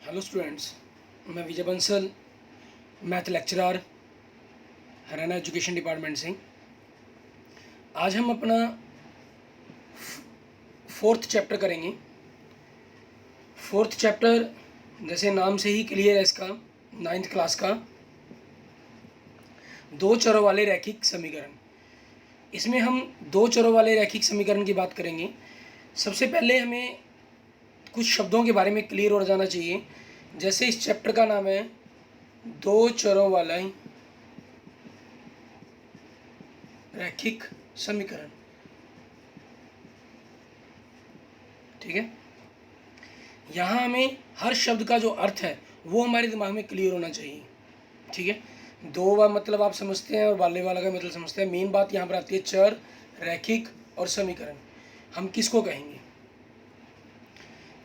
Hello students, मैं Vijay Bansal, math lecturer, Haryana education department से। आज हम अपना फोर्थ चैप्टर करेंगे। फोर्थ चैप्टर जैसे नाम से ही क्लियर है इसका, नाइन्थ क्लास का दो चरों वाले रैखिक समीकरण। इसमें हम दो चरों वाले रैखिक समीकरण की बात करेंगे। सबसे पहले हमें कुछ शब्दों के बारे में क्लियर हो जाना चाहिए। जैसे इस चैप्टर का नाम है दो चरों वाला रैखिक समीकरण, ठीक है। यहाँ हमें हर शब्द का जो अर्थ है वो हमारे दिमाग में क्लियर होना चाहिए, ठीक है। दो बार मतलब आप समझते हैं और वाले वाला का मतलब समझते हैं। मेन बात यहाँ पर आती है चर, रैखिक और समीकरण। हम किसको कहेंगे?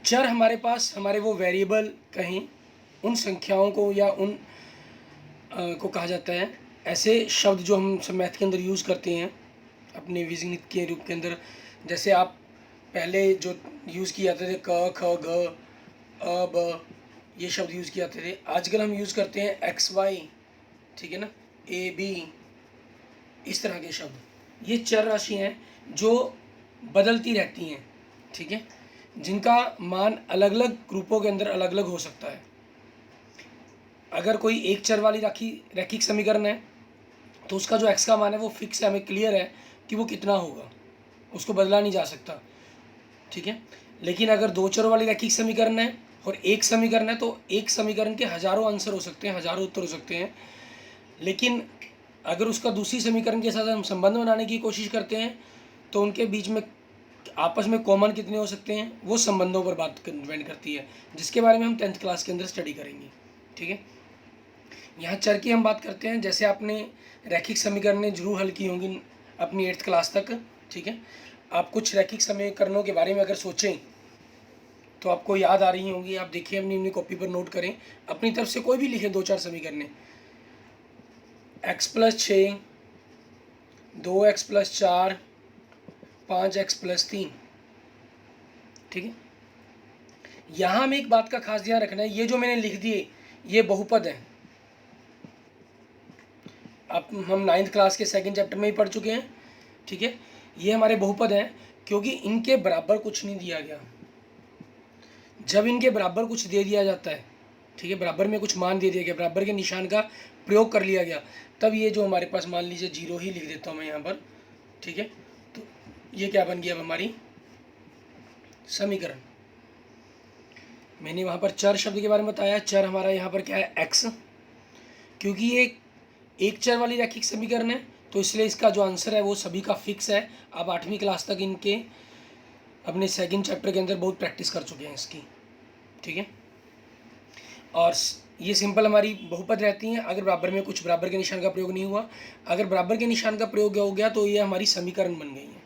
चर हमारे पास हमारे वो वेरिएबल कहें, उन संख्याओं को या उन को कहा जाता है। ऐसे शब्द जो हम सब मैथ के अंदर यूज़ करते हैं अपने बीजगणित के रूप के अंदर। जैसे आप पहले जो यूज़ किए जाते थे क ख ग अ ब, ये शब्द यूज़ किए जाते थे। आजकल हम यूज़ करते हैं एक्स वाई, ठीक है ना, ए बी, इस तरह के शब्द। ये चर राशि हैं जो बदलती रहती हैं, ठीक है, जिनका मान अलग अलग ग्रुपों के अंदर अलग अलग हो सकता है। अगर कोई एक चर वाली रैखिक समीकरण है तो उसका जो एक्स का मान है वो फिक्स है, हमें क्लियर है कि वो कितना होगा, उसको बदला नहीं जा सकता, ठीक है। लेकिन अगर दो चरों वाली रैखिक समीकरण है और एक समीकरण है तो एक समीकरण के हजारों आंसर हो सकते हैं, हजारों उत्तर हो सकते हैं। लेकिन अगर उसका दूसरी समीकरण के साथ हम संबंध बनाने की कोशिश करते हैं तो उनके बीच में आपस में कॉमन कितने हो सकते हैं, वो संबंधों पर बात डिपेंड करती है, जिसके बारे में हम 10th क्लास के अंदर स्टडी करेंगे, ठीक है। यहाँ चर की हम बात करते हैं। जैसे आपने रैखिक समीकरणें जरूर हल की होंगी अपनी 8th क्लास तक, ठीक है। आप कुछ रैखिक समीकरणों के बारे में अगर सोचें तो आपको याद आ रही होंगी। आप देखिए, अपनी अपनी कॉपी पर नोट करें, अपनी तरफ से कोई भी लिखें दो चार समीकरणें। x+6, 2x+4, 5x+3, ठीक है। यहाँ हमें एक बात का खास ध्यान रखना है, ये जो मैंने लिख दिए ये बहुपद हैं। अब हम 9th क्लास के सेकंड चैप्टर में ही पढ़ चुके हैं, ठीक है। ये हमारे बहुपद हैं क्योंकि इनके बराबर कुछ नहीं दिया गया। जब इनके बराबर कुछ दे दिया जाता है, ठीक है, बराबर में कुछ मान दे दिया गया, बराबर के निशान का प्रयोग कर लिया गया, तब ये जो हमारे पास, मान लीजिए 0 ही लिख देता हूँ मैं यहाँ पर, ठीक है। तो ये क्या बन गया अब हमारी समीकरण। मैंने वहाँ पर चर शब्द के बारे में बताया। चर हमारा यहाँ पर क्या है, एक्स। क्योंकि ये एक चर वाली रैखिक समीकरण है तो इसलिए इसका जो आंसर है वो सभी का फिक्स है। आप 8वीं क्लास तक इनके अपने सेकंड चैप्टर के अंदर बहुत प्रैक्टिस कर चुके हैं इसकी, ठीक है। और ये सिंपल हमारी बहुपद रहती हैं अगर बराबर में कुछ बराबर के निशान का प्रयोग नहीं हुआ। अगर बराबर के निशान का प्रयोग हो गया तो ये हमारी समीकरण बन गई है,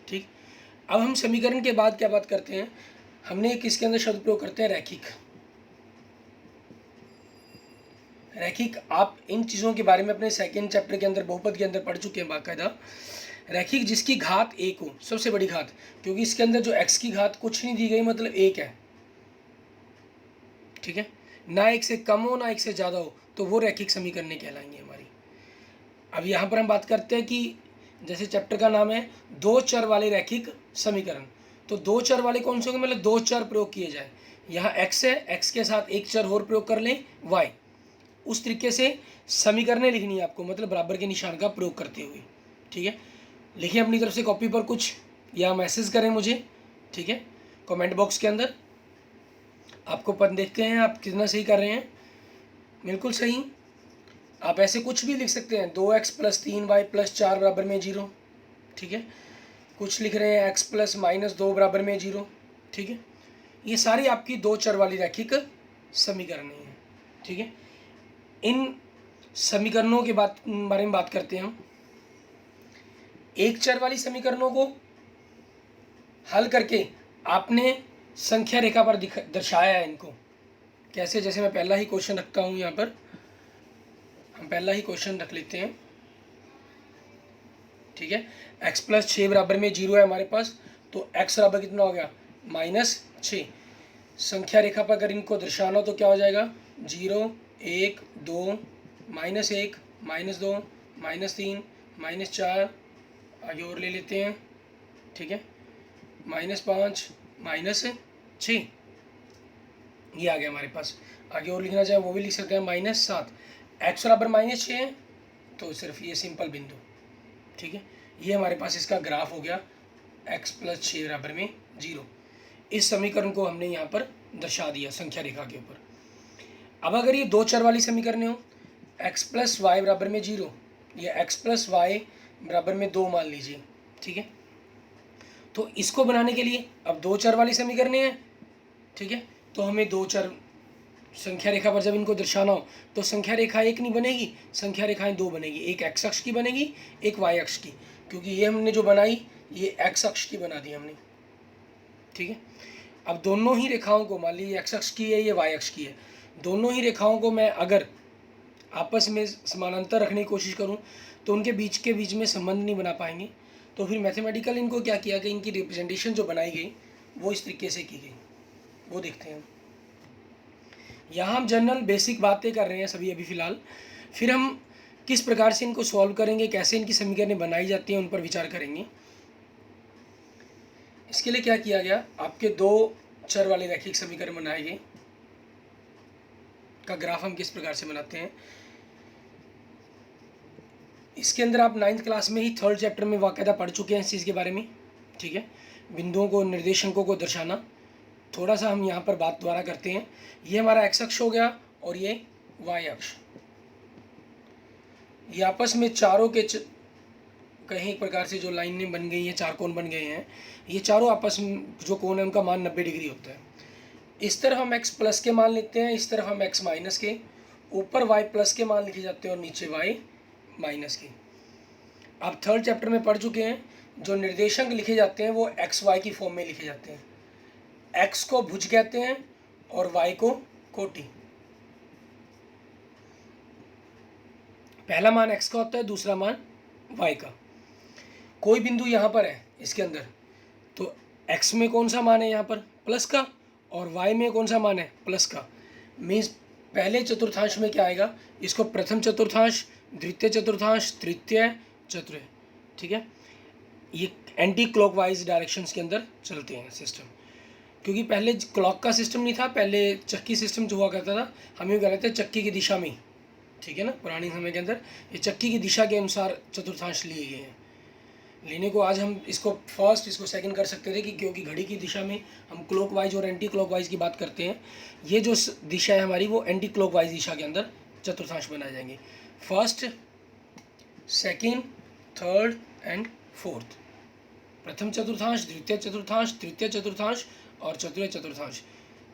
ठीक। अब हम समीकरण के बाद क्या बात करते हैं, हमने किसके अंदर शब्द प्रयोग करते हैं, रैखिक। रैखिक, आप इन चीज़ों के बारे में अपने सेकंड चैप्टर के अंदर बहुपद के अंदर पढ़ चुके हैं बाकायदा। रैखिक जिसकी घात एक हो, सबसे बड़ी घात, क्योंकि इसके अंदर जो एक्स की घात कुछ नहीं दी गई, मतलब एक है, ठीक है। ना एक से कम हो ना एक से ज़्यादा हो, तो वो रैखिक समीकरण कहलाएंगे हमारी। अब यहाँ पर हम बात करते हैं कि जैसे चैप्टर का नाम है दो चर वाले रैखिक समीकरण, तो दो चर वाले कौन से होंगे, मतलब दो चर प्रयोग किए जाए। यहाँ एक्स है, एक्स के साथ एक चर और प्रयोग कर लें, वाई। उस तरीके से समीकरणें लिखनी है आपको, मतलब बराबर के निशान का प्रयोग करते हुए, ठीक है। लिखिए अपनी तरफ से कॉपी पर कुछ या मैसेज करें मुझे, ठीक है, कमेंट बॉक्स के अंदर। आपको पद देखते हैं आप कितना सही कर रहे हैं, बिल्कुल सही। आप ऐसे कुछ भी लिख सकते हैं, 2x+3y+4 बराबर में 0, ठीक है। कुछ लिख रहे हैं x+-2 बराबर में 0, ठीक है। ये सारी आपकी दो चर वाली रैखिक समीकरणें हैं, ठीक है। इन समीकरणों के बारे में बात करते हैं हम। एक चर वाली समीकरणों को हल करके आपने संख्या रेखा पर दर्शाया है इनको कैसे। जैसे मैं पहला ही क्वेश्चन रखता हूँ यहाँ पर, हम पहला ही क्वेश्चन रख लेते हैं, ठीक है। x+6 बराबर में 0 है हमारे पास, तो x बराबर कितना हो गया, -6। संख्या रेखा पर अगर इनको दर्शाना हो तो क्या हो जाएगा, 0 1 2 -1 -2 -3 -4, आगे और ले लेते हैं, ठीक है, -5 -6, ये आ गया हमारे पास। आगे और लिखना चाहे वो भी लिख सकते हैं, -7। x बराबर -6 है तो सिर्फ ये सिंपल बिंदु, ठीक है, ये हमारे पास इसका ग्राफ हो गया x + 6 बराबर में 0। इस समीकरण को हमने यहाँ पर दर्शा दिया संख्या रेखा के ऊपर। अब अगर ये दो चर वाली समीकरण हो, x + y बराबर में 0 या x + y बराबर में 2 मान लीजिए, ठीक है, तो इसको बनाने के लिए अब दो चर वाली समीकरण है, ठीक है, तो हमें दो चर संख्या रेखा पर जब इनको दर्शाना हो तो संख्या रेखा एक नहीं बनेगी, संख्या रेखाएं दो बनेगी, एक x अक्ष की बनेगी, एक y अक्ष की, क्योंकि ये हमने जो बनाई ये x अक्ष की बना दी हमने, ठीक है। अब दोनों ही रेखाओं को, मान लीजिए x अक्ष की है, ये y अक्ष की है, दोनों ही रेखाओं को मैं अगर आपस में समानांतर रखने की कोशिश करूं तो उनके बीच के बीच में संबंध नहीं बना पाएंगे। तो फिर मैथमेटिकल इनको क्या किया कि इनकी रिप्रेजेंटेशन जो बनाई गई वो इस तरीके से की गई, वो देखते हैं। यहाँ हम जनरल बेसिक बातें कर रहे हैं सभी अभी फ़िलहाल, फिर हम किस प्रकार से इनको सॉल्व करेंगे, कैसे इनकी समीकरणें बनाई जाती हैं, उन पर विचार करेंगे। इसके लिए क्या किया गया, आपके दो चर वाले रैखिक समीकरण बनाए गए, का ग्राफ हम किस प्रकार से बनाते हैं। इसके अंदर आप 9th क्लास में ही 3rd चैप्टर में वाक़ायदा पढ़ चुके हैं इस चीज़ के बारे में, ठीक है, बिंदुओं को, निर्देशांकों को दर्शाना। थोड़ा सा हम यहाँ पर बात दोबारा करते हैं। ये हमारा x अक्ष हो गया और ये y अक्ष, ये आपस में चारों के कहीं एक प्रकार से जो लाइनें बन गई हैं, चार कोण बन गए हैं, ये चारों आपस में जो कोण है उनका मान 90 डिग्री होता है। इस तरफ हम x प्लस के मान लेते हैं, इस तरफ हम x माइनस के, ऊपर y प्लस के मान लिखे जाते हैं और नीचे y माइनस के। आप 3rd चैप्टर में पढ़ चुके हैं, जो निर्देशांक लिखे जाते हैं वो x y की फॉर्म में लिखे जाते हैं। x को भुज कहते हैं और y को कोटि। पहला मान x का होता है, दूसरा मान y का। कोई बिंदु यहाँ पर है इसके अंदर, तो x में कौन सा मान है यहाँ पर, प्लस का, और y में कौन सा मान है, प्लस का। मीन्स पहले चतुर्थांश में क्या आएगा, इसको प्रथम चतुर्थांश, द्वितीय चतुर्थांश, तृतीय, चतुर्थ, ठीक है। ये एंटी क्लॉकवाइज डायरेक्शंस के अंदर चलते हैं सिस्टम, क्योंकि पहले क्लॉक का सिस्टम नहीं था, पहले चक्की सिस्टम जो हुआ करता था, हम यूँ कह रहे थे चक्की की दिशा में, ठीक है ना। पुराने समय के अंदर ये चक्की की दिशा के अनुसार चतुर्थांश लिए गए हैं। लेने को आज हम इसको फर्स्ट, इसको सेकंड कर सकते थे कि क्योंकि घड़ी की दिशा में हम क्लॉकवाइज और एंटी क्लॉकवाइज की बात करते हैं। ये जो दिशा है हमारी वो एंटी क्लॉकवाइज दिशा के अंदर चतुर्थांश बनाए जाएंगे, first, second, third and fourth. प्रथम चतुर्थांश, द्वितीय चतुर्थांश, तृतीय चतुर्थांश और चतुर्थ चतुर्थांश।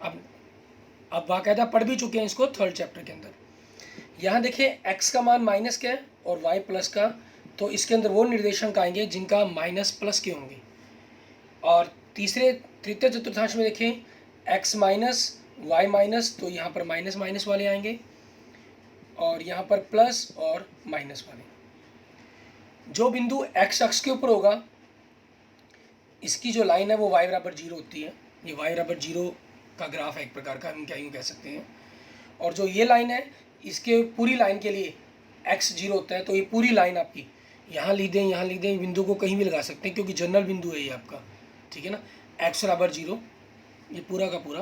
अब बाकायदा पढ़ भी चुके हैं इसको 3rd चैप्टर के अंदर। यहाँ देखिए x का मान माइनस का है और y प्लस का, तो इसके अंदर वो निर्देशांक आएंगे जिनका माइनस प्लस के होंगे। और तृतीय चतुर्थांश में देखें x माइनस y माइनस, तो यहाँ पर माइनस माइनस वाले आएंगे और यहाँ पर प्लस और माइनस वाले। जो बिंदु x अक्ष के ऊपर होगा इसकी जो लाइन है वो y बराबर 0 होती है। ये y बराबर 0 का ग्राफ है एक प्रकार का, हम क्या यूँ कह सकते हैं। और जो ये लाइन है इसके पूरी लाइन के लिए x 0 होता है, तो ये पूरी लाइन आपकी यहाँ लिख दें, यहाँ लिख दें, बिंदु को कहीं भी लगा सकते हैं क्योंकि जनरल बिंदु है ये आपका, ठीक है ना। x बराबर 0, ये पूरा का पूरा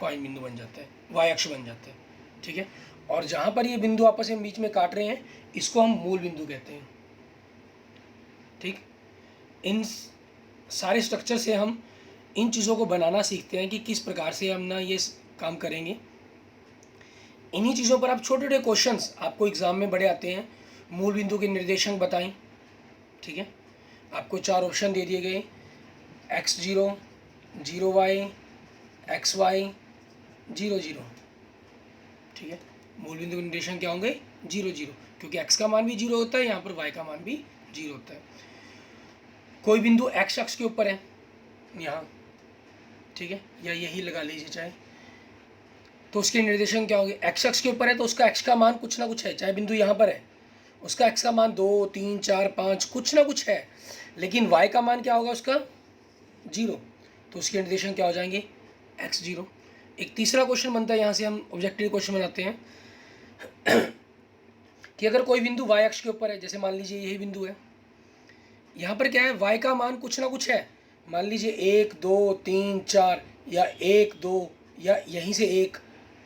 पॉइंट बिंदु बन जाता है, y अक्ष बन जाता है, ठीक है। और जहाँ पर ये बिंदु आपस में बीच में काट रहे हैं इसको हम मूल बिंदु कहते हैं, ठीक। इन सारे स्ट्रक्चर से हम इन चीज़ों को बनाना सीखते हैं कि किस प्रकार से हम ना ये काम करेंगे। इन्हीं चीज़ों पर आप छोटे छोटे क्वेश्चंस आपको एग्ज़ाम में बड़े आते हैं। मूल बिंदु के निर्देशांक बताएं, ठीक है। आपको 4 ऑप्शन दे दिए गए, x0, 0y, xy, 0 0, ठीक है। मूल बिंदु के निर्देशांक क्या होंगे, 0 0, क्योंकि x का मान भी 0 होता है, यहाँ पर y का मान भी 0 होता है। कोई बिंदु x अक्ष के ऊपर है यहाँ, ठीक है, या यही लगा लीजिए चाहे, तो उसके निर्देशांक क्या होंगे, x अक्ष के ऊपर है तो उसका x का मान कुछ ना कुछ है, चाहे बिंदु यहाँ पर है उसका x का मान 2 3 4 5 कुछ ना कुछ है, लेकिन y का मान क्या होगा उसका 0, तो उसके निर्देशांक क्या हो जाएंगे x0। एक तीसरा क्वेश्चन बनता है, यहाँ से हम ऑब्जेक्टिव क्वेश्चन बनाते हैं कि अगर कोई बिंदु y अक्ष के ऊपर है, जैसे मान लीजिए यही बिंदु है, यहाँ पर क्या है, y का मान कुछ ना कुछ है, मान लीजिए 1 2 3 4 या 1 2 या यहीं से 1,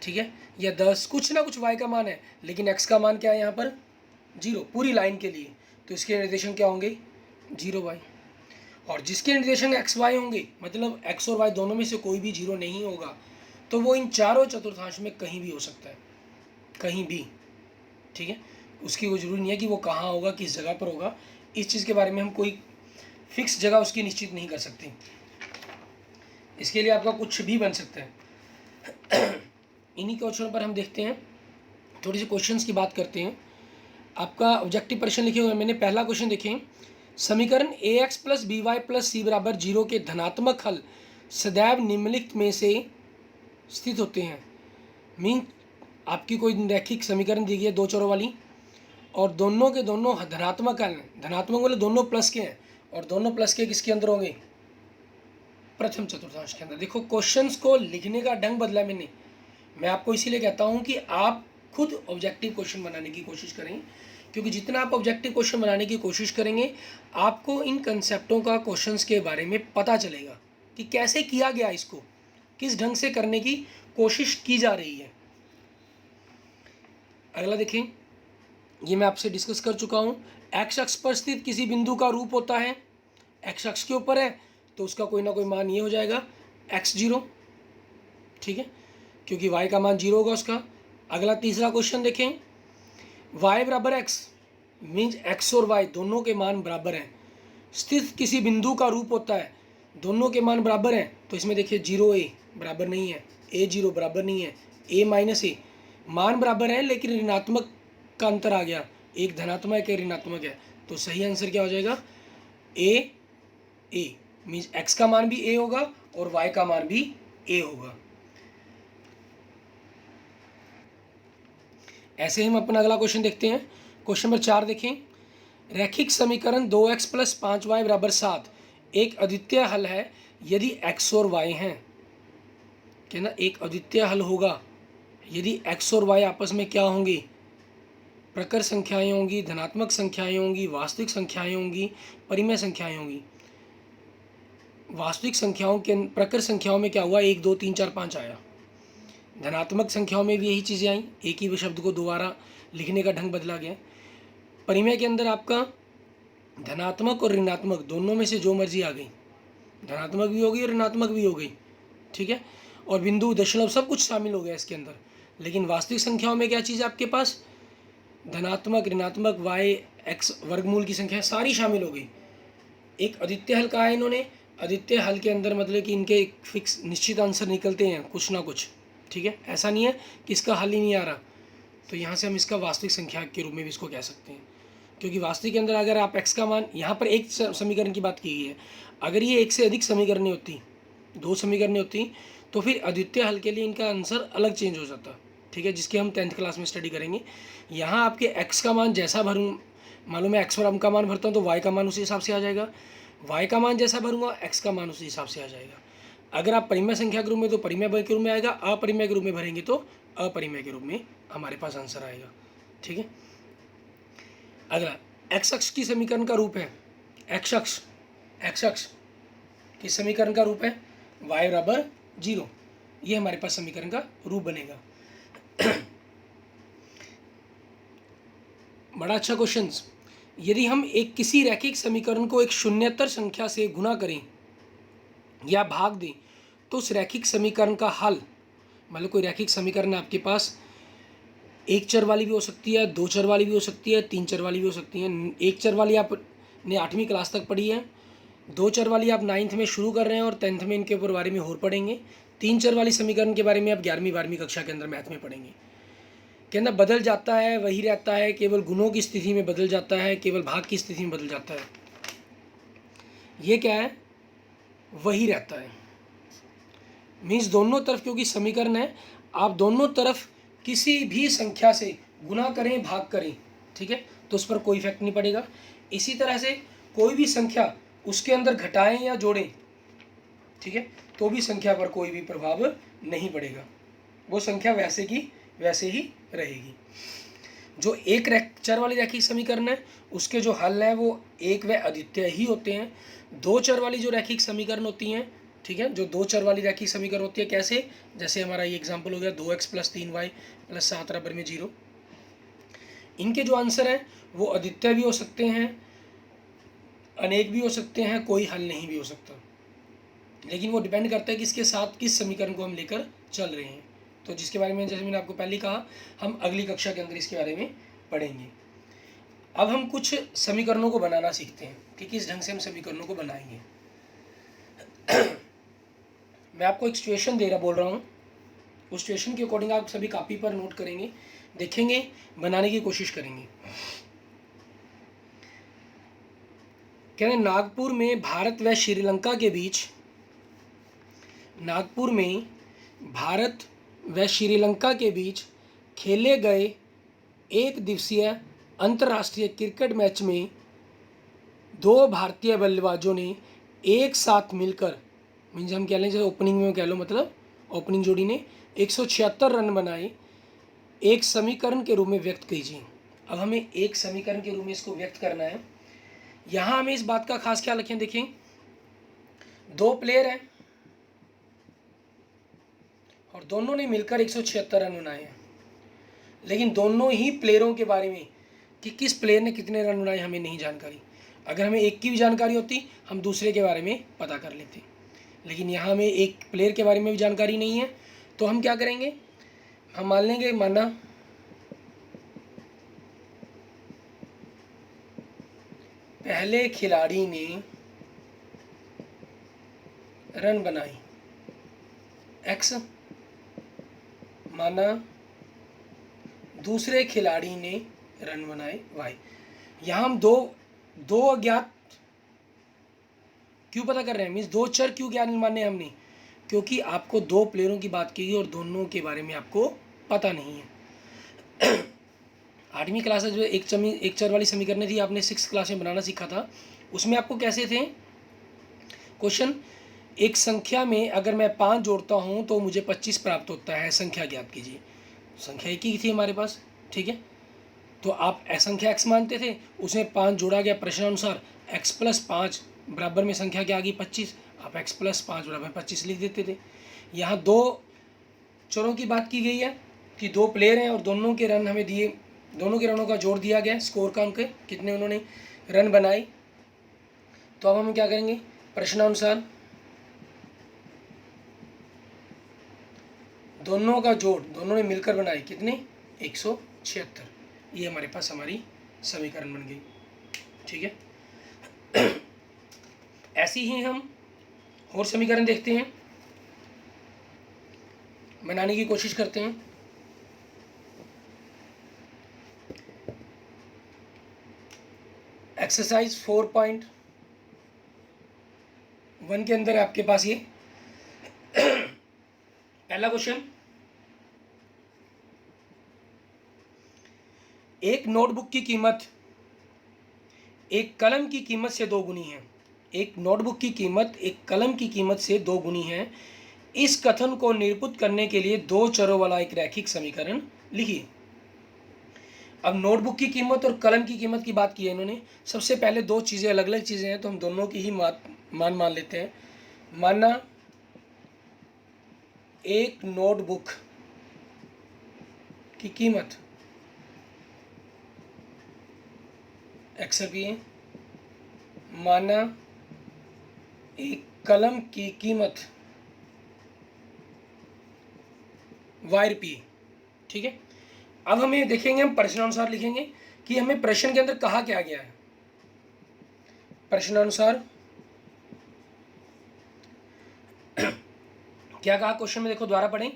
ठीक है, या 10, कुछ ना कुछ y का मान है, लेकिन x का मान क्या है यहाँ पर 0 पूरी लाइन के लिए, तो इसके निर्देशांक क्या होंगे 0y। और जिसके निर्देशांक x y होंगे, मतलब x और y दोनों में से कोई भी 0 नहीं होगा, तो वो इन चारों चतुर्थांश में कहीं भी हो सकता है, कहीं भी, ठीक है। उसकी कोई जरूरी नहीं है कि वो कहाँ होगा, किस जगह पर होगा, इस चीज़ के बारे में हम कोई फिक्स जगह उसकी निश्चित नहीं कर सकते, इसके लिए आपका कुछ भी बन सकता है। इन्हीं क्वेश्चनों पर हम देखते हैं, थोड़ी सी क्वेश्चंस की बात करते हैं। आपका ऑब्जेक्टिव प्रश्न लिखे हुए हैं, मैंने पहला क्वेश्चन देखें, समीकरण ax plus b y plus c बराबर 0 के धनात्मक हल सदैव निम्नलिखित में से स्थित होते हैं। मीन आपकी कोई रैखिक समीकरण दी गई है 2 चरों वाली, और दोनों के दोनों धनात्मक हल हैं, धनात्मक वाले दोनों प्लस के हैं, और दोनों प्लस के किसके अंदर होंगे, प्रथम चतुर्थांश के अंदर। देखो क्वेश्चंस को लिखने का ढंग बदला मैंने, मैं आपको इसीलिए कहता हूँ कि आप खुद ऑब्जेक्टिव क्वेश्चन बनाने की कोशिश करें, क्योंकि जितना आप ऑब्जेक्टिव क्वेश्चन बनाने की कोशिश करेंगे, आपको इन कंसेप्टों का क्वेश्चंस के बारे में पता चलेगा कि कैसे किया गया, इसको किस ढंग से करने की कोशिश की जा रही है। अगला देखें, ये मैं आपसे डिस्कस कर चुका हूँ, एक्स अक्ष पर स्थित किसी बिंदु का रूप होता है, एक्स अक्ष के ऊपर है तो उसका कोई ना कोई मान ये हो जाएगा x0, ठीक है, क्योंकि y का मान 0 होगा उसका। अगला तीसरा क्वेश्चन देखें, y बराबर x मीन्स x और y दोनों के मान बराबर हैं, स्थित किसी बिंदु का रूप होता है, दोनों के मान बराबर हैं, तो इसमें देखिए 0a बराबर नहीं है, a0 बराबर नहीं है, a माइनस ए, मान बराबर है लेकिन ऋणात्मक का अंतर आ गया, एक धनात्मक है ऋणात्मक है, तो सही आंसर क्या हो जाएगा a मीन्स x का मान भी a होगा और y का मान भी a होगा। ऐसे ही हम अपना अगला क्वेश्चन देखते हैं, क्वेश्चन नंबर 4 देखें, रैखिक समीकरण 2x प्लस 5y बराबर 7 एक अद्वितीय हल है यदि x और y हैं, क्या ना, एक अद्वितीय हल होगा यदि x और y आपस में क्या होंगी, प्रकर संख्याएं होंगी, धनात्मक संख्याएं होंगी, वास्तविक संख्याएं होंगी, परिमेय संख्याएं होंगी। वास्तविक संख्याओं के प्रकर संख्याओं में क्या हुआ, 1 2 3 4 5 आया, धनात्मक संख्याओं में भी यही चीज़ें आई, एक ही शब्द को दोबारा लिखने का ढंग बदला गया। परिमेय के अंदर आपका धनात्मक और ऋणात्मक दोनों में से जो मर्जी आ गई, धनात्मक भी हो गई और ऋणात्मक भी हो गई, ठीक है, और बिंदु दशमलव सब कुछ शामिल हो गया इसके अंदर। लेकिन वास्तविक संख्याओं में क्या चीज़ आपके पास, धनात्मक ऋणात्मक y x वर्गमूल की संख्या सारी शामिल हो गई। एक अद्वितीय हल कहा है इन्होंने, अद्वितीय हल के अंदर मतलब कि इनके एक फिक्स निश्चित आंसर निकलते हैं कुछ ना कुछ, ठीक है, ऐसा नहीं है कि इसका हल ही नहीं आ रहा, तो यहाँ से हम इसका वास्तविक संख्या के रूप में भी इसको कह सकते हैं, क्योंकि वास्तविक के अंदर अगर आप x का मान, यहाँ पर एक समीकरण की बात की गई है, अगर ये एक से अधिक समीकरणें होती, 2 समीकरणें होती, तो फिर अद्वितीय हल के लिए इनका आंसर अलग चेंज हो जाता, ठीक है, जिसके हम 10th क्लास में स्टडी करेंगे। यहाँ आपके x का मान जैसा भरूँ, मालूम है x और का मान भरता हूँ तो y का मान उसी हिसाब से आ जाएगा, y का मान जैसा भरूंगा x का मान उसी हिसाब से आ जाएगा। अगर आप परिमेय संख्या के रूप में तो परिमेय के रूप में आएगा, अपरिमेय के रूप में भरेंगे तो अपरिमेय के रूप में हमारे पास आंसर आएगा, ठीक है। अगला x अक्ष की समीकरण का रूप है, x अक्ष की समीकरण का रूप है y बराबर 0, ये हमारे पास समीकरण का रूप बनेगा। बड़ा अच्छा क्वेश्चन, यदि हम एक किसी रैखिक समीकरण को एक शून्यतर संख्या से गुना करें या भाग दें तो उस रैखिक समीकरण का हल, मतलब कोई रैखिक समीकरण आपके पास एक चर वाली भी हो सकती है, 2 चर वाली भी हो सकती है, 3 चर वाली भी हो सकती है। एक चर वाली आपने 8वीं क्लास तक पढ़ी है, 2 चर वाली आप 9th में शुरू कर रहे हैं और 10th में इनके ऊपर बारे में और पढ़ेंगे, 3 चर वाली समीकरण के बारे में आप 11वीं 12वीं कक्षा के अंदर मैथ में पढ़ेंगे। के अंदर बदल जाता है, वही रहता है, केवल गुणों की स्थिति में बदल जाता है, केवल भाग की स्थिति में बदल जाता है, ये क्या है, वही रहता है। मीन्स दोनों तरफ क्योंकि समीकरण है, आप दोनों तरफ किसी भी संख्या से गुना करें भाग करें, ठीक है, तो उस पर कोई इफेक्ट नहीं पड़ेगा। इसी तरह से कोई भी संख्या उसके अंदर घटाएं या जोड़ें, ठीक है, तो भी संख्या पर कोई भी प्रभाव नहीं पड़ेगा, वो संख्या वैसे की वैसे ही रहेगी। जो एक चर वाली रैखिक समीकरण है उसके जो हल है वो एक व अद्वितीय ही होते हैं। दो चर वाली जो रैखिक समीकरण होती हैं, ठीक है, जो दो चर वाली रैखिक समीकरण होती है कैसे, जैसे हमारा ये एग्जांपल हो गया 2x + 3y + 7 = 0। इनके जो आंसर हैं वो अद्वितीय भी हो सकते हैं, अनेक भी हो सकते हैं, कोई हल नहीं भी हो सकता, लेकिन वो डिपेंड करता है कि इसके साथ किस समीकरण को हम लेकर चल रहे हैं। तो जिसके बारे में जैसे मैंने आपको पहले कहा, हम अगली कक्षा के अंदर इसके बारे में पढ़ेंगे। अब हम कुछ समीकरणों को बनाना सीखते हैं कि किस ढंग से हम समीकरणों को बनाएंगे। मैं आपको एक सिचुएशन बोल रहा हूँ, उस सिचुएशन के अकॉर्डिंग आप सभी कॉपी पर नोट करेंगे, देखेंगे, बनाने की कोशिश करेंगे। कह रहे नागपुर में भारत व श्रीलंका के बीच, नागपुर में भारत व श्रीलंका के बीच खेले गए एक दिवसीय अंतर्राष्ट्रीय क्रिकेट मैच में दो भारतीय बल्लेबाजों ने एक साथ मिलकर, मीन्स हम कह लें जैसे ओपनिंग में कह लो, मतलब ओपनिंग जोड़ी ने 176 रन बनाए, एक समीकरण के रूप में व्यक्त कीजिए। अब हमें एक समीकरण के रूप में इसको व्यक्त करना है। यहाँ हमें इस बात का खास ख्याल रखें, देखें दो प्लेयर हैं और दोनों ने मिलकर 176 रन बनाए हैं, लेकिन दोनों ही प्लेयरों के बारे में कि किस प्लेयर ने कितने रन बनाए हमें नहीं जानकारी। अगर हमें एक की भी जानकारी होती हम दूसरे के बारे में पता कर लेते, लेकिन यहाँ हमें एक प्लेयर के बारे में भी जानकारी नहीं है, तो हम क्या करेंगे, हम मान लेंगे, माना पहले खिलाड़ी ने रन बनाई x, माना दूसरे खिलाड़ी ने रन बनाए y। यहाँ हम दो अज्ञात क्यों पता कर रहे हैं, मीन्स दो चर क्यों ज्ञात माने हमने, क्योंकि आपको दो प्लेयरों की बात की गई और दोनों के बारे में आपको पता नहीं है। 8वीं क्लास में जो एक चर वाली समीकरण थी आपने 6th क्लास में बनाना सीखा था, उसमें आपको कैसे थे क्वेश्चन, एक संख्या में अगर मैं 5 जोड़ता हूँ तो मुझे 25 प्राप्त होता है, संख्या ज्ञात कीजिए। संख्या एक ही थी हमारे पास, ठीक है, तो आप संख्या x मानते थे, उसमें 5 जोड़ा गया प्रश्नानुसार, x + 5 बराबर में संख्या क्या आ गई 25, आप x + 5 बराबर 25 लिख देते थे। यहाँ दो चरों की बात की गई है कि दो प्लेयर हैं और दोनों के रन हमें दिए, दोनों के रनों का जोड़ दिया गया, स्कोर का अंक कितने उन्होंने रन बनाए। तो अब हम क्या करेंगे, प्रश्नानुसार दोनों का जोड़, दोनों ने मिलकर बनाए कितने 176, ये हमारे पास हमारी समीकरण बन गई, ठीक है। ऐसी ही हम और समीकरण देखते हैं, बनाने की कोशिश करते हैं। एक्सरसाइज 4.1 के अंदर आपके पास ये पहला क्वेश्चन, एक नोटबुक की कीमत एक कलम की कीमत से 2 गुनी है। एक नोटबुक की कीमत एक कलम की कीमत से 2 गुनी है। इस कथन को निरूपित करने के लिए दो चरों वाला एक रैखिक समीकरण लिखिए। अब नोटबुक की कीमत और कलम की कीमत की बात की है इन्होंने। सबसे पहले दो चीज़ें अलग अलग चीज़ें हैं, तो हम दोनों की ही मान लेते हैं। माना एक नोटबुक की कीमत ₹1 है, माना एक कलम की कीमत ₹Y, ठीक है। अब हमें देखेंगे, हम प्रश्नानुसार लिखेंगे कि हमें प्रश्न के अंदर कहा क्या गया है। प्रश्नानुसार क्या कहा क्वेश्चन में, देखो दोबारा पढ़ें।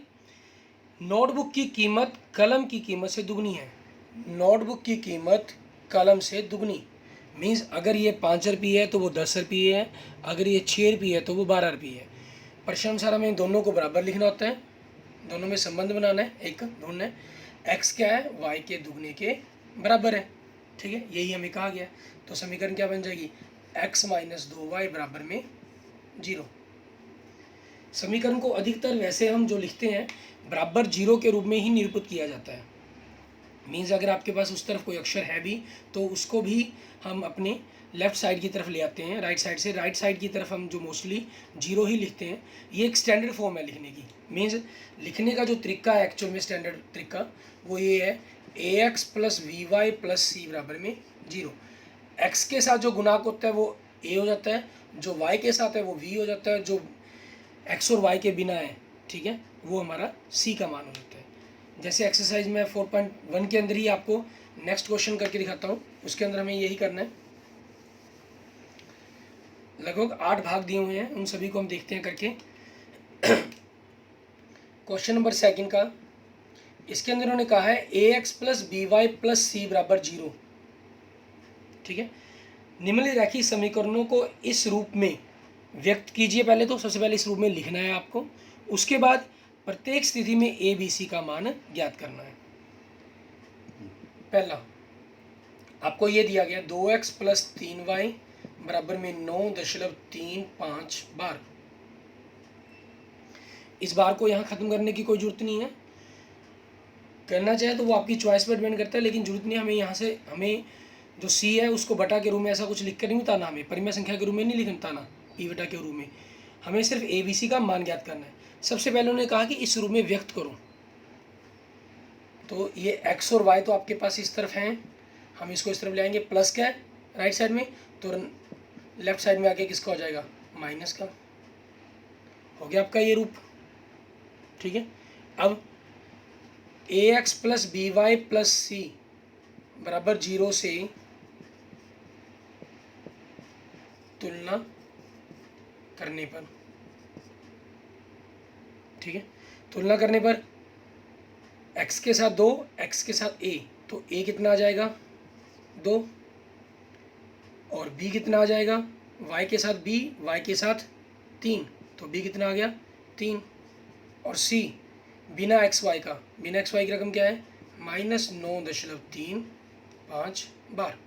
नोटबुक की कीमत कलम की कीमत से दुगनी है। नोटबुक की कीमत कलम से दुगनी मीन्स अगर ये ₹5 है तो वो ₹10 है, अगर ये ₹6 है तो वो ₹12 है। प्रश्नानुसार हमें दोनों को बराबर लिखना होता है, दोनों में संबंध बनाना है, एक ढूंढना है। x क्या है, y के दुगने के बराबर है, ठीक है, यही हमें कहा गया। तो समीकरण क्या बन जाएगी, x - 2y = 0। समीकरण को अधिकतर वैसे हम जो लिखते हैं बराबर जीरो के रूप में ही निरूपित किया जाता है। मीन्स अगर आपके पास उस तरफ कोई अक्षर है भी तो उसको भी हम अपने लेफ्ट साइड की तरफ ले आते हैं, राइट साइड से राइट साइड की तरफ हम जो मोस्टली जीरो ही लिखते हैं। ये एक स्टैंडर्ड फॉर्म है लिखने की। मीन्स लिखने का जो तरीका है एक्चुअल में स्टैंडर्ड तरीका वो ये है, a x plus v y plus c बराबर में जीरो। एक्स के साथ जो गुणाक होता है वो ए हो जाता है, जो वाई के साथ है वो वी हो जाता है, जो एक्स और वाई के बिना है, ठीक है, वो हमारा सी का मान हो जाता है। जैसे एक्सरसाइज में 4.1 के अंदर ही आपको नेक्स्ट क्वेश्चन करके दिखाता हूँ, उसके अंदर हमें यही करना है। लगभग 8 भाग दिए हुए हैं, उन सभी को हम देखते हैं करके। क्वेश्चन नंबर 2 का, इसके अंदर उन्होंने कहा है a x plus b y plus c बराबर जीरो। ठीक है, निम्नलिखित समीकरणों को इस रूप में व्यक्त कीजिए। पहले तो सबसे पहले इस रूप में लिखना है आपको, उसके बाद प्रत्येक स्थिति में ए बी सी का मान ज्ञात करना है। पहला आपको ये दिया गया 2x प्लस 3y बराबर में 9.35 बार। इस बार को यहाँ ख़त्म करने की कोई ज़रूरत नहीं है, करना चाहे तो वो आपकी चॉइस पर डिपेंड करता है, लेकिन ज़रूरत नहीं हमें यहाँ से, हमें जो सी है उसको बटा के रूप में ऐसा कुछ लिख कर नहीं बताना, हमें परिमेय संख्या के रूप में नहीं लिखना ना, पी बटा के रूप में, हमें सिर्फ ए बी सी का मान ज्ञात करना है। सबसे पहले उन्होंने कहा कि इस रूप में व्यक्त करो, तो ये एक्स और वाई तो आपके पास इस तरफ हैं, हम इसको इस तरफ ले आएंगे, प्लस का है राइट साइड में, तो लेफ्ट साइड में आके किसका हो जाएगा, माइनस का। हो गया आपका ये रूप। ठीक है, अब a x plus b y plus c बराबर जीरो से तुलना करने पर, ठीक है, तुलना करने पर x के साथ 2, x के साथ a, तो a कितना आ जाएगा 2, और b कितना आ जाएगा, y के साथ b, y के साथ 3, तो b कितना आ गया 3, और c बिना एक्स वाई का, बिना एक्स वाई की रकम क्या है -9.35 बार।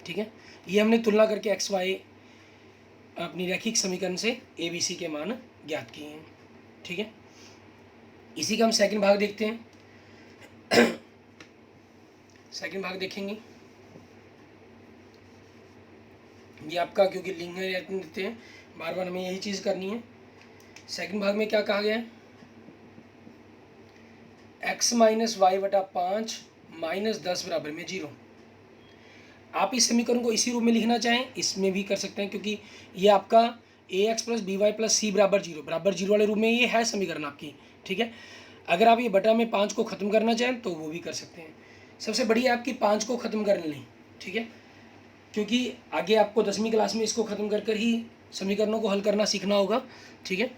ठीक है, ये हमने तुलना करके एक्स वाई अपनी रैखिक समीकरण से ए बी सी के मान ज्ञात किए हैं। ठीक है, इसी का हम सेकंड भाग देखते हैं। सेकंड भाग देखेंगे, ये आपका क्योंकि लिंक देते हैं बार बार हमें यही चीज़ करनी है। सेकंड भाग में क्या कहा गया है, x माइनस वाई बटा 5 माइनस 10 बराबर में 0। आप इस समीकरण को इसी रूप में लिखना चाहें इसमें भी कर सकते हैं, क्योंकि ये आपका a x plus b y plus c बराबर जीरो वाले रूप में ये है समीकरण आपकी। ठीक है, अगर आप ये बटा में 5 को ख़त्म करना चाहें तो वो भी कर सकते हैं। सबसे बढ़िया आपकी 5 को ख़त्म कर लें, ठीक है, क्योंकि आगे आपको 10वीं क्लास में इसको ख़त्म कर कर ही समीकरणों को हल करना सीखना होगा। ठीक है,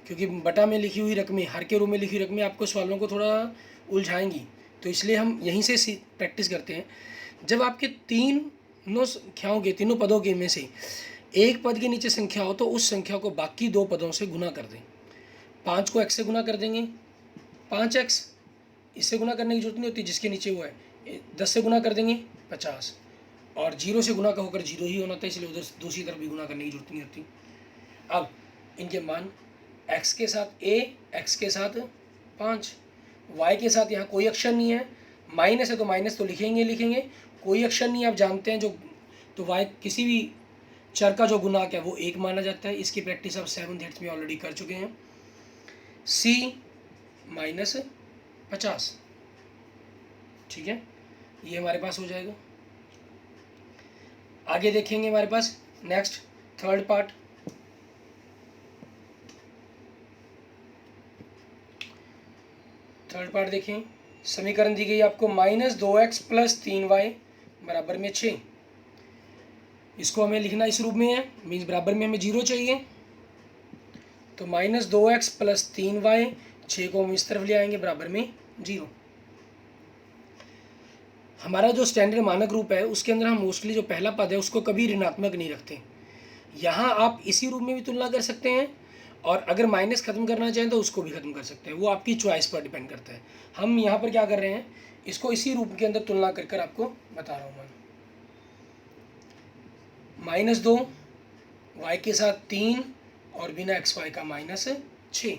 क्योंकि बटा में लिखी हुई रकमें, हर के रूप में लिखी हुई रकमें आपको सवालों को थोड़ा उलझाएंगी, तो इसलिए हम यहीं से प्रैक्टिस करते हैं। जब आपके तीनों संख्याओं के, तीनों पदों के में से एक पद के नीचे संख्या हो तो उस संख्या को बाकी 2 पदों से गुना कर दें। 5 को x से गुना कर देंगे, 5x, इससे गुना करने की जरूरत नहीं होती जिसके नीचे हुआ है, 10 से गुना कर देंगे 50, और 0 से गुना का होकर 0 ही होना था, इसलिए उधर दूसरी तरफ भी गुना करने की जरूरत नहीं होती। अब इनके मान x के साथ a, x के साथ 5, y के साथ यहाँ कोई अक्षर नहीं है, माइनस है तो माइनस तो लिखेंगे, कोई अक्षर नहीं, आप जानते हैं जो, तो y किसी भी चर का जो गुणाक है वो 1 माना जाता है। इसकी प्रैक्टिस आप 7th में ऑलरेडी कर चुके हैं। c माइनस 50, ठीक है, ये हमारे पास हो जाएगा। आगे देखेंगे हमारे पास next third part. Third part देखें, समीकरण दी गई आपको -2x प्लस 3y बराबर में 6। इसको हमें लिखना इस रूप में है, मीन्स बराबर में हमें 0 चाहिए, तो -2x प्लस 3y, 6 को हम इस तरफ ले आएंगे बराबर में 0। हमारा जो स्टैंडर्ड मानक रूप है उसके अंदर हम मोस्टली जो पहला पद है उसको कभी ऋणात्मक नहीं रखते। यहाँ आप इसी रूप में भी तुलना कर सकते हैं, और अगर माइनस ख़त्म करना चाहें तो उसको भी ख़त्म कर सकते हैं, वो आपकी चॉइस पर डिपेंड करता है। हम यहाँ पर क्या कर रहे हैं, इसको इसी रूप के अंदर तुलना कर कर आपको बता रहा हूँ मैं। -2 y के साथ 3 और बिना एक्स वाई का -6।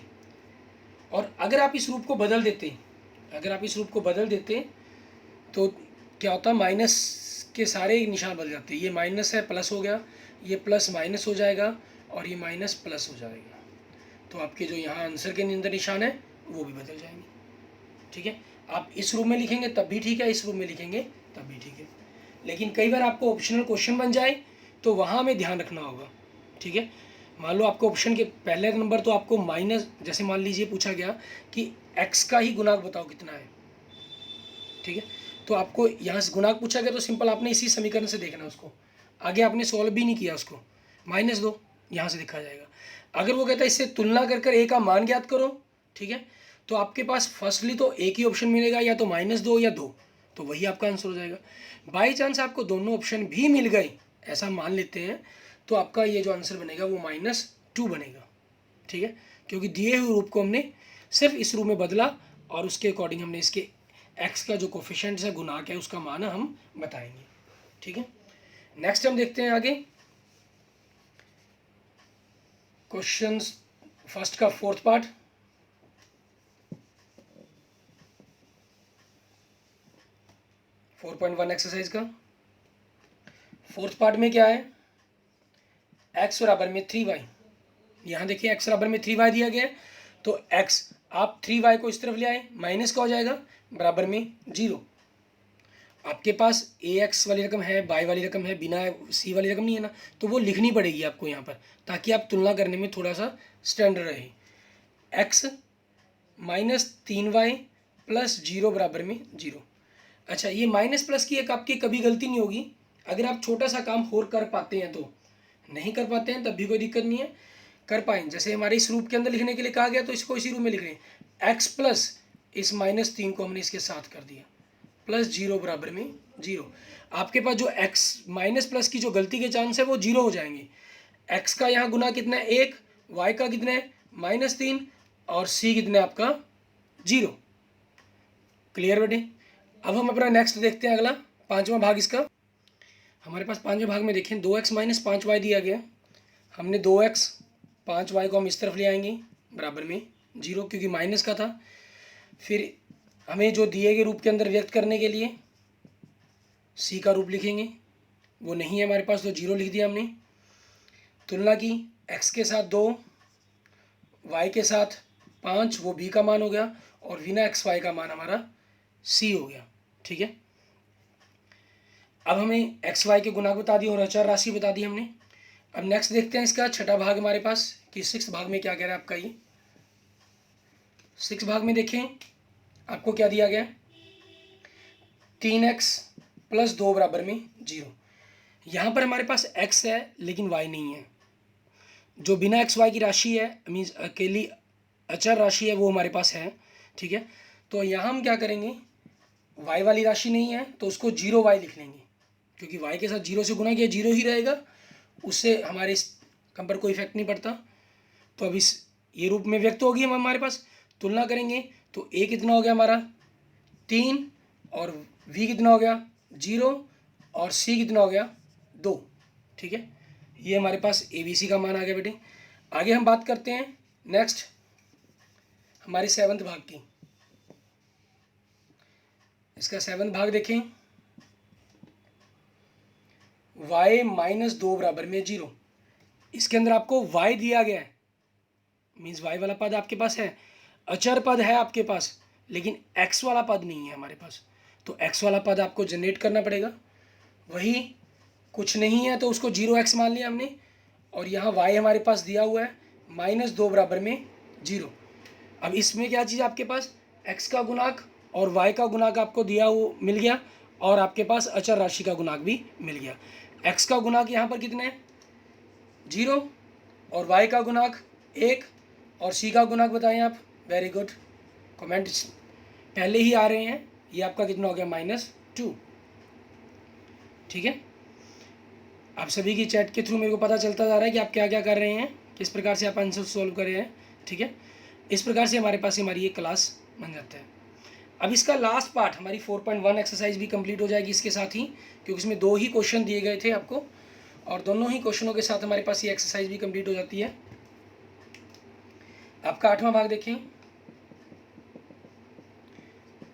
और अगर आप इस रूप को बदल देते तो क्या होता है, माइनस के सारे निशान बदल जाते हैं। ये माइनस है, प्लस हो गया, ये प्लस माइनस हो जाएगा और ये माइनस प्लस हो जाएगा। तो आपके जो यहाँ आंसर के अंदर निशान है वो भी बदल जाएंगे। ठीक है, आप इस रूप में लिखेंगे तब भी ठीक है, इस रूप में लिखेंगे तब भी ठीक है। लेकिन कई बार आपको ऑप्शनल क्वेश्चन बन जाए तो वहाँ हमें ध्यान रखना होगा। ठीक है, मान लो आपको ऑप्शन के पहले नंबर तो आपको माइनस, जैसे मान लीजिए पूछा गया कि x का ही गुणांक बताओ कितना है। ठीक है, तो आपको यहाँ से गुणांक पूछा गया तो सिंपल आपने इसी समीकरण से देखना उसको, आगे आपने सॉल्व भी नहीं किया उसको। -2 यहाँ से दिखा जाएगा। अगर वो कहता है इससे तुलना कर कर a का मान ज्ञात करो, ठीक है, तो आपके पास फर्स्टली तो एक ही ऑप्शन मिलेगा, या तो -2 या 2, तो वही आपका आंसर हो जाएगा। बाई चांस आपको दोनों ऑप्शन भी मिल गए, ऐसा मान लेते हैं, तो आपका ये जो आंसर बनेगा वो -2 बनेगा। ठीक है, क्योंकि दिए हुए रूप को हमने सिर्फ इस रूप में बदला और उसके अकॉर्डिंग हमने इसके x का जो कोफिशिएंट है, गुणांक है, उसका मान हम बताएंगे। ठीक है, नेक्स्ट हम देखते हैं आगे क्वेश्चन फर्स्ट का 4th पार्ट। फोर 4.1 एक्सरसाइज का 4th पार्ट में क्या है, x बराबर में 3y। यहाँ देखिए x बराबर में 3y दिया गया है, तो x आप 3y को इस तरफ ले आए, माइनस का हो जाएगा, बराबर में 0। आपके पास ax वाली रकम है, y वाली रकम है, बिना c वाली रकम नहीं है ना, तो वो लिखनी पड़ेगी आपको यहाँ पर, ताकि आप तुलना करने में थोड़ा सा स्टैंडर्ड रहे। x -3y + 0 बराबर में 0। अच्छा, ये माइनस प्लस की एक आपकी कभी गलती नहीं होगी, अगर आप छोटा सा काम और कर पाते हैं तो। नहीं कर पाते हैं तब भी कोई दिक्कत नहीं है, कर पाएँ। जैसे हमारे इस रूप के अंदर लिखने के लिए कहा गया तो इसको इसी रूप में लिख रहे हैं, x प्लस इस -3 को हमने इसके साथ कर दिया, +0 बराबर में 0। आपके पास जो x माइनस प्लस की जो गलती के चांस है वो 0 हो जाएंगे। x का यहाँ गुना कितना है 1, y का कितना है -3 और c कितना है आपका 0। क्लियर बेटे। अब हम अपना नेक्स्ट देखते हैं, अगला 5वां भाग इसका। हमारे पास 5वें भाग में देखें 2x - 5y दिया गया। हमने 2x 5y को हम इस तरफ ले आएंगे, बराबर में 0, क्योंकि माइनस का था। फिर हमें जो दिए गए रूप के अंदर व्यक्त करने के लिए c का रूप लिखेंगे, वो नहीं है हमारे पास तो 0 लिख दिया हमने। तुलना की, x के साथ 2, y के साथ 5, वो b का मान हो गया, और बिना x y का मान हमारा c हो गया। ठीक है, अब हमें x y के गुणांक बता दिए और अचर राशि बता दी हमने। अब नेक्स्ट देखते हैं इसका 6ठा भाग हमारे पास, कि 6th भाग में क्या कह रहा है आपका ये। 6th भाग में देखें आपको क्या दिया गया, 3x + 2 बराबर में 0। यहाँ पर हमारे पास x है लेकिन y नहीं है। जो बिना x y की राशि है, मीन्स अकेली अचर राशि है, वो हमारे पास है। ठीक है, तो यहाँ हम क्या करेंगे, y वाली राशि नहीं है तो उसको 0y लिख लेंगे, क्योंकि y के साथ 0 से गुना किया 0 ही रहेगा, उससे हमारे इस कम पर कोई इफेक्ट नहीं पड़ता। तो अब इस ये रूप में व्यक्त होगी हम हमारे पास। तुलना करेंगे तो a कितना हो गया हमारा 3, और v कितना हो गया 0, और c कितना हो गया 2। ठीक है, ये हमारे पास ABC का मान आ गया बेटे। आगे हम बात करते हैं नेक्स्ट हमारे 7th भाग की। इसका 7th भाग देखें, y - 2 बराबर में 0। इसके अंदर आपको y दिया गया है, मीन्स y वाला पद आपके पास है, अचर पद है आपके पास, लेकिन x वाला पद नहीं है हमारे पास। तो x वाला पद आपको जनरेट करना पड़ेगा। वही कुछ नहीं है तो उसको 0x मान लिया हमने, और यहाँ y हमारे पास दिया हुआ है -2 बराबर में 0। अब इसमें क्या चीज़ आपके पास, x का गुणांक और y का गुणांक आपको दिया हुआ मिल गया, और आपके पास अचर राशि का गुणांक भी मिल गया। x का गुणांक यहाँ पर कितना है 0, और y का गुणांक 1, और c का गुणांक बताएं आप। वेरी गुड, कमेंट्स पहले ही आ रहे हैं। ये आपका कितना हो गया -2। ठीक है, आप सभी की चैट के थ्रू मेरे को पता चलता जा रहा है कि आप क्या क्या कर रहे हैं, किस प्रकार से आप आंसर सॉल्व कर रहे हैं। ठीक है, इस प्रकार से हमारे पास हमारी ये क्लास बन जाता है। अब इसका लास्ट पार्ट हमारी 4.1 एक्सरसाइज भी कंप्लीट हो जाएगी इसके साथ ही, क्योंकि इसमें 2 ही क्वेश्चन दिए गए थे आपको, और दोनों ही क्वेश्चनों के साथ हमारे पास ये एक्सरसाइज भी कंप्लीट हो जाती है। आपका 8वां भाग देखें,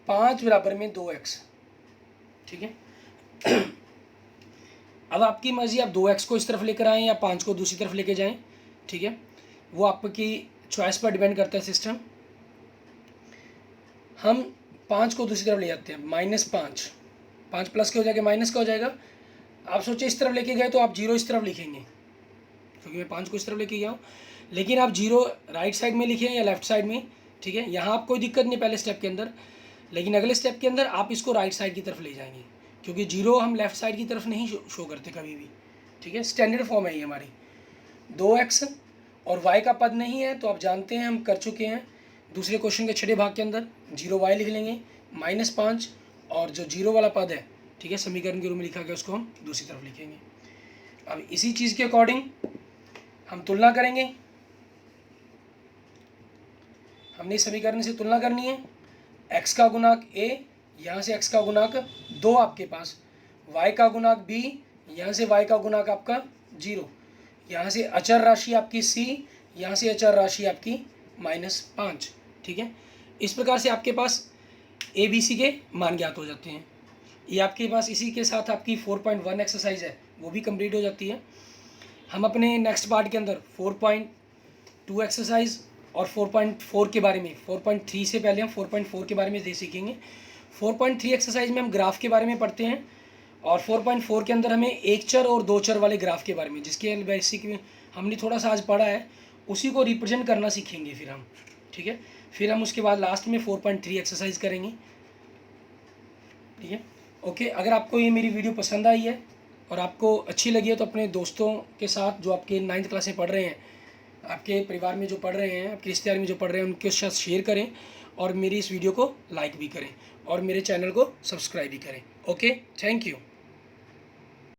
5 बराबर में 2x, ठीक है। अब आपकी मर्जी, आप 2x को इस तरफ लेकर आएँ या 5 को दूसरी तरफ लेके जाएं, ठीक है, वो आपकी चॉइस पर डिपेंड करता है सिस्टम। हम 5 को दूसरी तरफ ले जाते हैं, -5, 5 प्लस के हो जाएगा, माइनस का हो जाएगा। आप सोचिए इस तरफ लेके गए तो आप 0 इस तरफ लिखेंगे, क्योंकि मैं 5 को इस तरफ लेके गया हूँ, लेकिन आप 0 राइट साइड में लिखें या लेफ्ट साइड में, ठीक है, यहाँ आप कोई दिक्कत नहीं पहले स्टेप के अंदर, लेकिन अगले स्टेप के अंदर आप इसको राइट साइड की तरफ ले जाएंगे, क्योंकि 0 हम लेफ्ट साइड की तरफ नहीं शो करते कभी भी, ठीक है। स्टैंडर्ड फॉर्म है ये हमारी। 2x और y का पद नहीं है तो आप जानते हैं, हम कर चुके हैं दूसरे क्वेश्चन के 6 भाग के अंदर, 0y लिख लेंगे, -5 और जो 0 वाला पद है, ठीक है, समीकरण के रूप में लिखा गया, उसको हम दूसरी तरफ लिखेंगे। अब इसी चीज़ के अकॉर्डिंग हम तुलना करेंगे, हमने इस समीकरण से तुलना करनी है। x का गुणांक a, यहाँ से x का गुणांक 2 आपके पास, y का गुणांक b, यहाँ से y का गुणांक आपका 0, यहाँ से अचर राशि आपकी c, यहाँ से अचर राशि आपकी -5, ठीक है। इस प्रकार से आपके पास ए बी सी के मान ज्ञात हो जाते हैं। ये आपके पास इसी के साथ आपकी 4.1 एक्सरसाइज है, वो भी कंप्लीट हो जाती है। हम अपने नेक्स्ट पार्ट के अंदर 4.2 एक्सरसाइज और 4.4 के बारे में, 4.3 से पहले हम 4.4 के बारे में सीखेंगे। 4.3 एक्सरसाइज में हम ग्राफ के बारे में पढ़ते हैं, और 4.4 के अंदर हमें एक चर और दो चर वाले ग्राफ के बारे में, जिसके बेसिक में हमने थोड़ा सा आज पढ़ा है, उसी को रिप्रेजेंट करना सीखेंगे फिर हम, ठीक है। फिर हम उसके बाद लास्ट में 4.3 एक्सरसाइज करेंगे, ठीक है। ओके, अगर आपको ये मेरी वीडियो पसंद आई है और आपको अच्छी लगी है तो अपने दोस्तों के साथ, जो आपके 9th क्लास में पढ़ रहे हैं, आपके परिवार में जो पढ़ रहे हैं, आपके रिश्तेदार में जो पढ़ रहे हैं, उनके साथ शेयर करें, और मेरी इस वीडियो को लाइक भी करें, और मेरे चैनल को सब्सक्राइब भी करें। Okay, thank you.